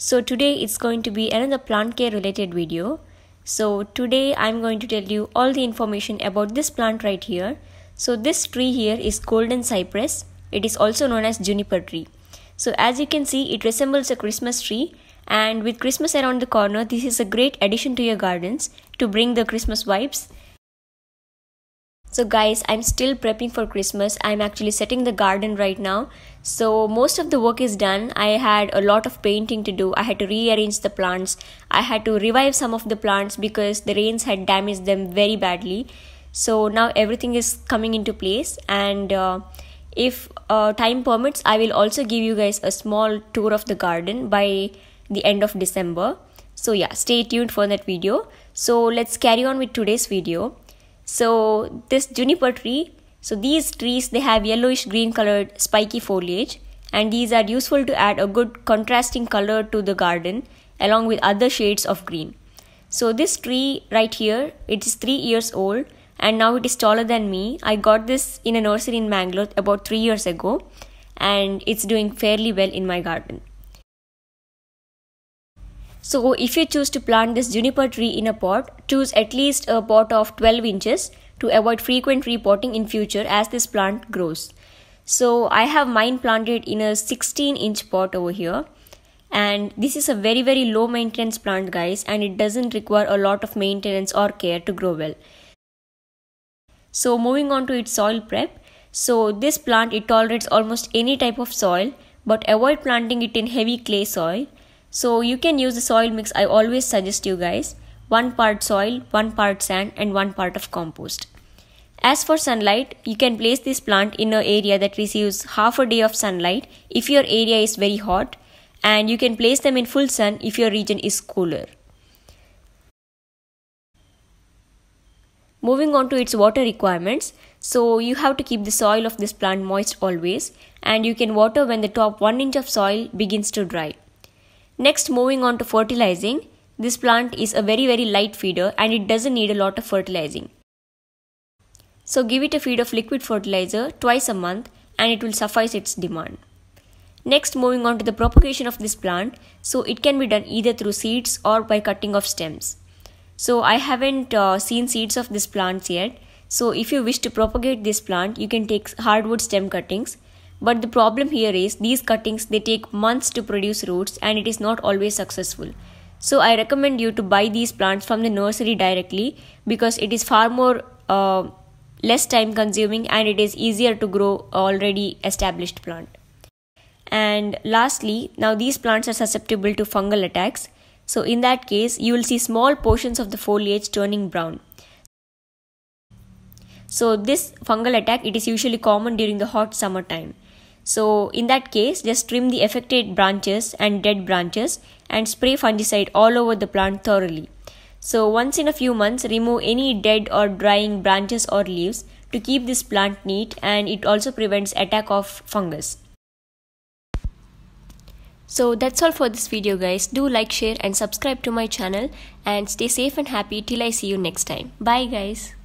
So today it's going to be another plant care related video. So today I'm going to tell you all the information about this plant right here. So this tree here is golden cypress. It is also known as juniper tree. So as you can see, it resembles a Christmas tree, and with Christmas around the corner, this is a great addition to your gardens to bring the Christmas vibes. So guys, I'm still prepping for Christmas. I'm actually setting the garden right now. So most of the work is done. I had a lot of painting to do. I had to rearrange the plants. I had to revive some of the plants because the rains had damaged them very badly. So now everything is coming into place, and if time permits, I will also give you guys a small tour of the garden by the end of December. So yeah, stay tuned for that video. So let's carry on with today's video. So this juniper tree, so these trees, they have yellowish green colored spiky foliage, and these are useful to add a good contrasting color to the garden along with other shades of green. So this tree right here, it is 3 years old, and now it is taller than me. I got this in a nursery in Bangalore about 3 years ago, and it's doing fairly well in my garden. So if you choose to plant this juniper tree in a pot, choose at least a pot of 12 inches to avoid frequent repotting in future as this plant grows. So I have mine planted in a 16-inch pot over here, and this is a very low maintenance plant guys, and it doesn't require a lot of maintenance or care to grow well. So moving on to its soil prep. So this plant, it tolerates almost any type of soil, but avoid planting it in heavy clay soil. So you can use the soil mix I always suggest you guys: 1 part soil, 1 part sand, and 1 part of compost. As for sunlight, you can place this plant in an area that receives half a day of sunlight if your area is very hot, and you can place them in full sun if your region is cooler. Moving on to its water requirements. So you have to keep the soil of this plant moist always, and you can water when the top 1 inch of soil begins to dry. Next, moving on to fertilizing. This plant is a very light feeder, and it doesn't need a lot of fertilizing. So give it a feed of liquid fertilizer twice a month, and it will suffice its demand. Next, moving on to the propagation of this plant. So it can be done either through seeds or by cutting of stems. So I haven't seen seeds of this plant yet. So if you wish to propagate this plant, you can take hardwood stem cuttings. But the problem here is these cuttings, they take months to produce roots, and it is not always successful. So I recommend you to buy these plants from the nursery directly, because it is far more less time consuming, and it is easier to grow already established plant. And lastly, now these plants are susceptible to fungal attacks. So in that case, you will see small portions of the foliage turning brown. So this fungal attack, it is usually common during the hot summer time. So in that case, just trim the affected branches and dead branches and spray fungicide all over the plant thoroughly. So once in a few months, remove any dead or drying branches or leaves to keep this plant neat, and it also prevents attack of fungus. So that's all for this video guys. Do like, share and subscribe to my channel, and stay safe and happy till I see you next time. Bye guys.